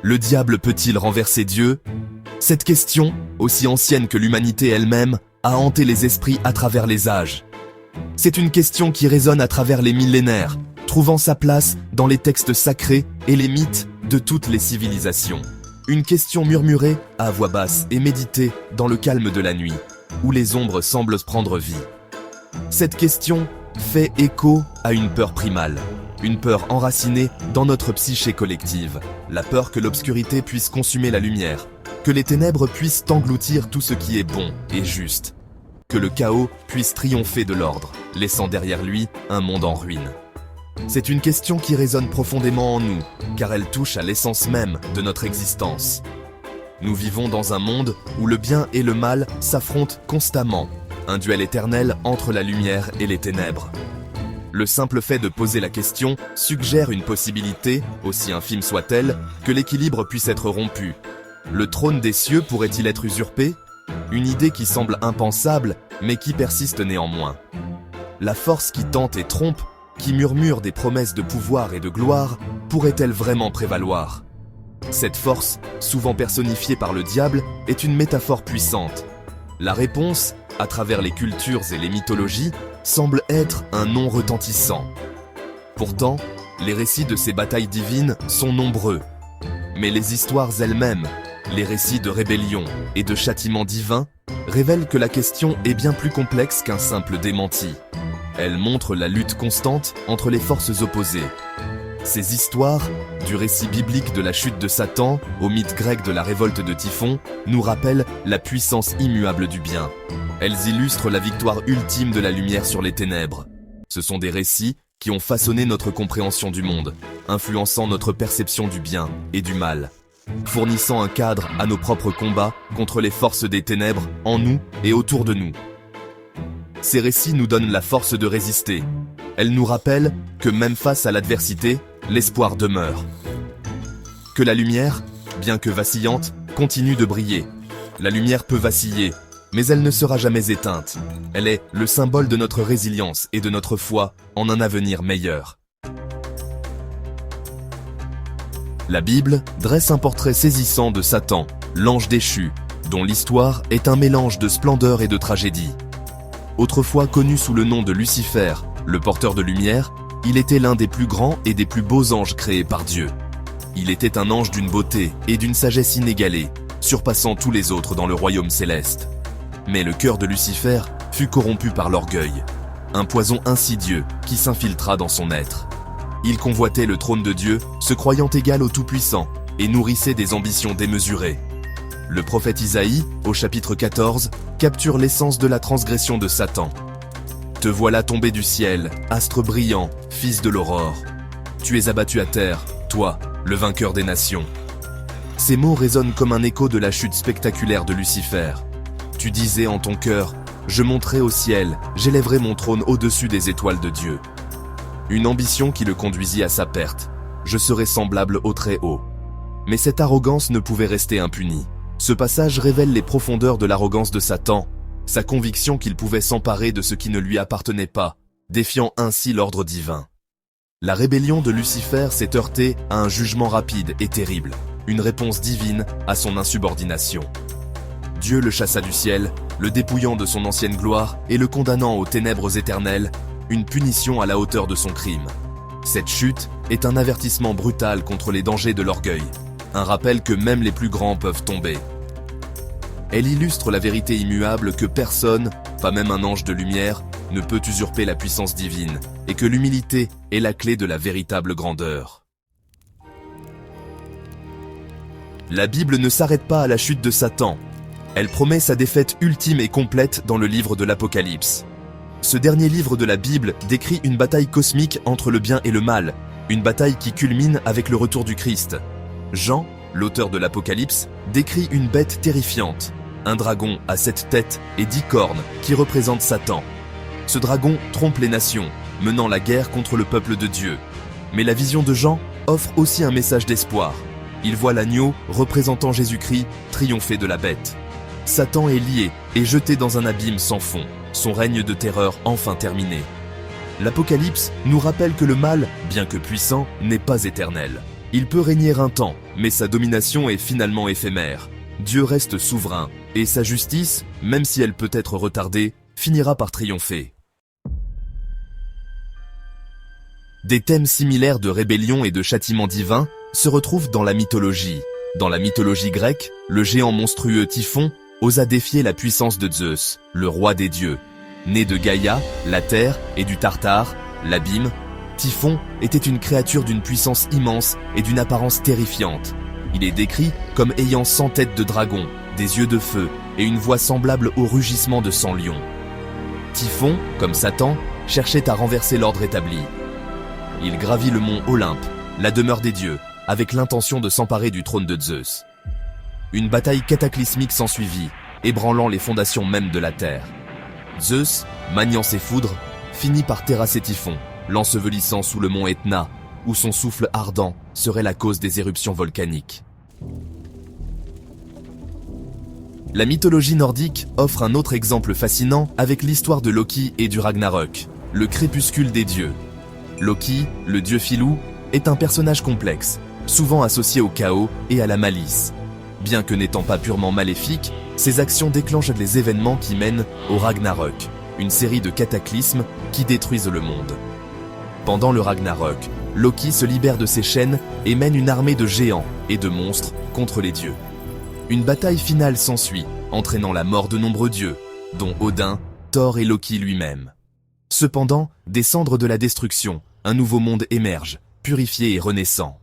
Le diable peut-il renverser Dieu? Cette question, aussi ancienne que l'humanité elle-même, a hanté les esprits à travers les âges. C'est une question qui résonne à travers les millénaires, trouvant sa place dans les textes sacrés et les mythes de toutes les civilisations. Une question murmurée à voix basse et méditée dans le calme de la nuit, où les ombres semblent prendre vie. Cette question fait écho à une peur primale, une peur enracinée dans notre psyché collective, la peur que l'obscurité puisse consumer la lumière, que les ténèbres puissent engloutir tout ce qui est bon et juste, que le chaos puisse triompher de l'ordre, laissant derrière lui un monde en ruine. C'est une question qui résonne profondément en nous, car elle touche à l'essence même de notre existence. Nous vivons dans un monde où le bien et le mal s'affrontent constamment, un duel éternel entre la lumière et les ténèbres. Le simple fait de poser la question suggère une possibilité, aussi infime soit-elle, que l'équilibre puisse être rompu. Le trône des cieux pourrait-il être usurpé? Une idée qui semble impensable, mais qui persiste néanmoins. La force qui tente et trompe, qui murmure des promesses de pouvoir et de gloire, pourrait-elle vraiment prévaloir? Cette force, souvent personnifiée par le diable, est une métaphore puissante. La réponse, à travers les cultures et les mythologies, semble être un non retentissant. Pourtant, les récits de ces batailles divines sont nombreux. Mais les histoires elles-mêmes, les récits de rébellion et de châtiment divin, révèlent que la question est bien plus complexe qu'un simple démenti. Elle montre la lutte constante entre les forces opposées. Ces histoires, du récit biblique de la chute de Satan au mythe grec de la révolte de Typhon, nous rappellent la puissance immuable du bien. Elles illustrent la victoire ultime de la lumière sur les ténèbres. Ce sont des récits qui ont façonné notre compréhension du monde, influençant notre perception du bien et du mal, fournissant un cadre à nos propres combats contre les forces des ténèbres en nous et autour de nous. Ces récits nous donnent la force de résister. Elles nous rappellent que même face à l'adversité, l'espoir demeure. Que la lumière, bien que vacillante, continue de briller. La lumière peut vaciller, mais elle ne sera jamais éteinte. Elle est le symbole de notre résilience et de notre foi en un avenir meilleur. La Bible dresse un portrait saisissant de Satan, l'ange déchu, dont l'histoire est un mélange de splendeur et de tragédie. Autrefois connu sous le nom de Lucifer, le porteur de lumière, il était l'un des plus grands et des plus beaux anges créés par Dieu. Il était un ange d'une beauté et d'une sagesse inégalée, surpassant tous les autres dans le royaume céleste. Mais le cœur de Lucifer fut corrompu par l'orgueil, un poison insidieux qui s'infiltra dans son être. Il convoitait le trône de Dieu, se croyant égal au Tout-Puissant, et nourrissait des ambitions démesurées. Le prophète Isaïe, au chapitre 14, capture l'essence de la transgression de Satan. « Te voilà tombé du ciel, astre brillant, fils de l'aurore. Tu es abattu à terre, toi, le vainqueur des nations. » Ces mots résonnent comme un écho de la chute spectaculaire de Lucifer. Tu disais en ton cœur, « Je monterai au ciel, j'élèverai mon trône au-dessus des étoiles de Dieu. » Une ambition qui le conduisit à sa perte. « Je serai semblable au Très-Haut. » Mais cette arrogance ne pouvait rester impunie. Ce passage révèle les profondeurs de l'arrogance de Satan, sa conviction qu'il pouvait s'emparer de ce qui ne lui appartenait pas, défiant ainsi l'ordre divin. La rébellion de Lucifer s'est heurtée à un jugement rapide et terrible, une réponse divine à son insubordination. Dieu le chassa du ciel, le dépouillant de son ancienne gloire et le condamnant aux ténèbres éternelles, une punition à la hauteur de son crime. Cette chute est un avertissement brutal contre les dangers de l'orgueil, un rappel que même les plus grands peuvent tomber. Elle illustre la vérité immuable que personne, pas même un ange de lumière, ne peut usurper la puissance divine, et que l'humilité est la clé de la véritable grandeur. La Bible ne s'arrête pas à la chute de Satan. Elle promet sa défaite ultime et complète dans le livre de l'Apocalypse. Ce dernier livre de la Bible décrit une bataille cosmique entre le bien et le mal, une bataille qui culmine avec le retour du Christ. Jean, l'auteur de l'Apocalypse, décrit une bête terrifiante, un dragon à 7 têtes et 10 cornes qui représente Satan. Ce dragon trompe les nations, menant la guerre contre le peuple de Dieu. Mais la vision de Jean offre aussi un message d'espoir. Il voit l'agneau, représentant Jésus-Christ, triompher de la bête. Satan est lié et jeté dans un abîme sans fond, son règne de terreur enfin terminé. L'Apocalypse nous rappelle que le mal, bien que puissant, n'est pas éternel. Il peut régner un temps, mais sa domination est finalement éphémère. Dieu reste souverain, et sa justice, même si elle peut être retardée, finira par triompher. Des thèmes similaires de rébellion et de châtiment divin se retrouvent dans la mythologie. Dans la mythologie grecque, le géant monstrueux Typhon osa défier la puissance de Zeus, le roi des dieux. Né de Gaïa, la terre, et du Tartare, l'abîme, Typhon était une créature d'une puissance immense et d'une apparence terrifiante. Il est décrit comme ayant 100 têtes de dragon, des yeux de feu et une voix semblable au rugissement de 100 lions. Typhon, comme Satan, cherchait à renverser l'ordre établi. Il gravit le mont Olympe, la demeure des dieux, avec l'intention de s'emparer du trône de Zeus. Une bataille cataclysmique s'ensuivit, ébranlant les fondations mêmes de la terre. Zeus, maniant ses foudres, finit par terrasser Typhon, l'ensevelissant sous le mont Etna, où son souffle ardent serait la cause des éruptions volcaniques. La mythologie nordique offre un autre exemple fascinant avec l'histoire de Loki et du Ragnarök, le crépuscule des dieux. Loki, le dieu filou, est un personnage complexe, souvent associé au chaos et à la malice. Bien que n'étant pas purement maléfique, ses actions déclenchent les événements qui mènent au Ragnarök, une série de cataclysmes qui détruisent le monde. Pendant le Ragnarök, Loki se libère de ses chaînes et mène une armée de géants et de monstres contre les dieux. Une bataille finale s'ensuit, entraînant la mort de nombreux dieux, dont Odin, Thor et Loki lui-même. Cependant, des cendres de la destruction, un nouveau monde émerge, purifié et renaissant.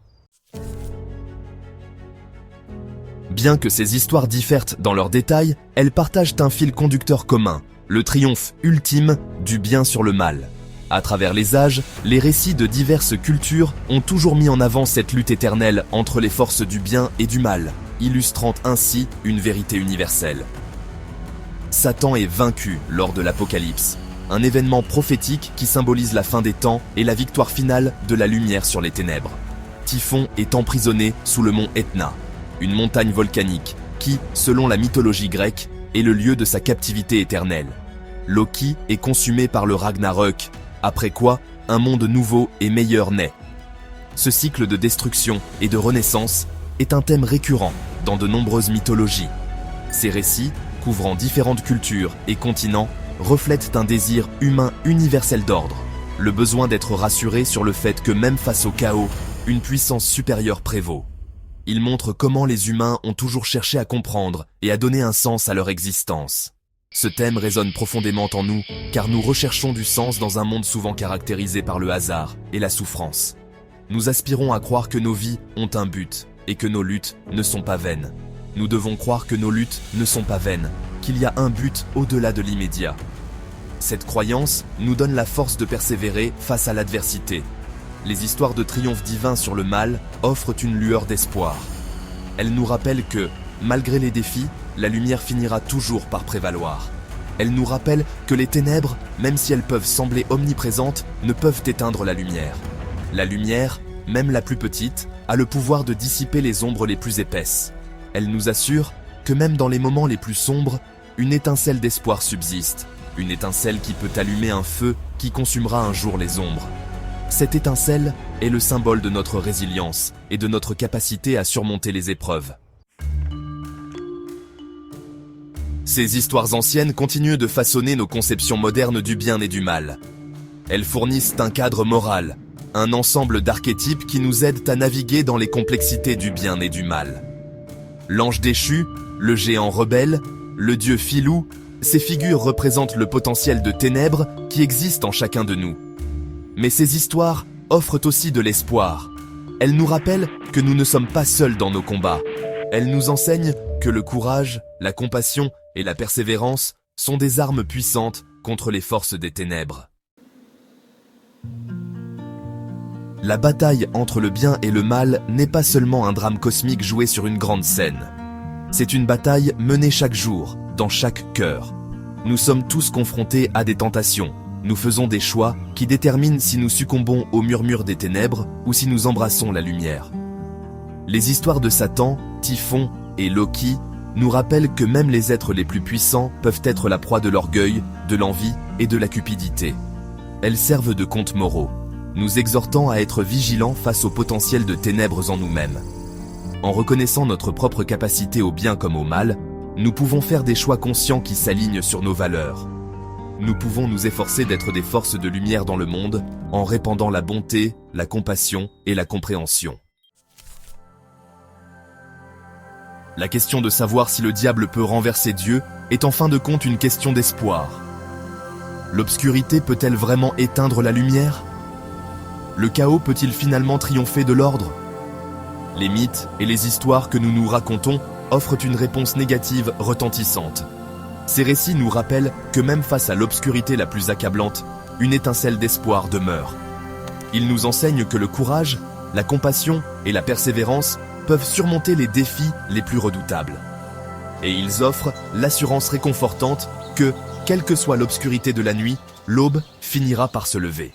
Bien que ces histoires diffèrent dans leurs détails, elles partagent un fil conducteur commun, le triomphe ultime du bien sur le mal. À travers les âges, les récits de diverses cultures ont toujours mis en avant cette lutte éternelle entre les forces du bien et du mal, illustrant ainsi une vérité universelle. Satan est vaincu lors de l'Apocalypse, un événement prophétique qui symbolise la fin des temps et la victoire finale de la lumière sur les ténèbres. Typhon est emprisonné sous le mont Etna, une montagne volcanique qui, selon la mythologie grecque, est le lieu de sa captivité éternelle. Loki est consumé par le Ragnarök, après quoi un monde nouveau et meilleur naît. Ce cycle de destruction et de renaissance est un thème récurrent dans de nombreuses mythologies. Ces récits, couvrant différentes cultures et continents, reflètent un désir humain universel d'ordre, le besoin d'être rassuré sur le fait que même face au chaos, une puissance supérieure prévaut. Ils montrent comment les humains ont toujours cherché à comprendre et à donner un sens à leur existence. Ce thème résonne profondément en nous, car nous recherchons du sens dans un monde souvent caractérisé par le hasard et la souffrance. Nous aspirons à croire que nos vies ont un but et que nos luttes ne sont pas vaines. Nous devons croire que nos luttes ne sont pas vaines, qu'il y a un but au-delà de l'immédiat. Cette croyance nous donne la force de persévérer face à l'adversité. Les histoires de triomphe divin sur le mal offrent une lueur d'espoir. Elles nous rappellent que, malgré les défis, la lumière finira toujours par prévaloir. Elles nous rappellent que les ténèbres, même si elles peuvent sembler omniprésentes, ne peuvent éteindre la lumière. La lumière, même la plus petite, a le pouvoir de dissiper les ombres les plus épaisses. Elles nous assurent que même dans les moments les plus sombres, une étincelle d'espoir subsiste, une étincelle qui peut allumer un feu qui consumera un jour les ombres. Cette étincelle est le symbole de notre résilience et de notre capacité à surmonter les épreuves. Ces histoires anciennes continuent de façonner nos conceptions modernes du bien et du mal. Elles fournissent un cadre moral, un ensemble d'archétypes qui nous aident à naviguer dans les complexités du bien et du mal. L'ange déchu, le géant rebelle, le dieu filou, ces figures représentent le potentiel de ténèbres qui existe en chacun de nous. Mais ces histoires offrent aussi de l'espoir. Elles nous rappellent que nous ne sommes pas seuls dans nos combats. Elles nous enseignent que le courage, la compassion et la persévérance sont des armes puissantes contre les forces des ténèbres. La bataille entre le bien et le mal n'est pas seulement un drame cosmique joué sur une grande scène. C'est une bataille menée chaque jour, dans chaque cœur. Nous sommes tous confrontés à des tentations. Nous faisons des choix qui déterminent si nous succombons au murmure des ténèbres ou si nous embrassons la lumière. Les histoires de Satan, Typhon et Loki nous rappellent que même les êtres les plus puissants peuvent être la proie de l'orgueil, de l'envie et de la cupidité. Elles servent de contes moraux. nous exhortant à être vigilants face au potentiel de ténèbres en nous-mêmes. En reconnaissant notre propre capacité au bien comme au mal, nous pouvons faire des choix conscients qui s'alignent sur nos valeurs. Nous pouvons nous efforcer d'être des forces de lumière dans le monde en répandant la bonté, la compassion et la compréhension. La question de savoir si le diable peut renverser Dieu est en fin de compte une question d'espoir. L'obscurité peut-elle vraiment éteindre la lumière? Le chaos peut-il finalement triompher de l'ordre? Les mythes et les histoires que nous nous racontons offrent une réponse négative retentissante. Ces récits nous rappellent que même face à l'obscurité la plus accablante, une étincelle d'espoir demeure. Ils nous enseignent que le courage, la compassion et la persévérance peuvent surmonter les défis les plus redoutables. Et ils offrent l'assurance réconfortante que, quelle que soit l'obscurité de la nuit, l'aube finira par se lever.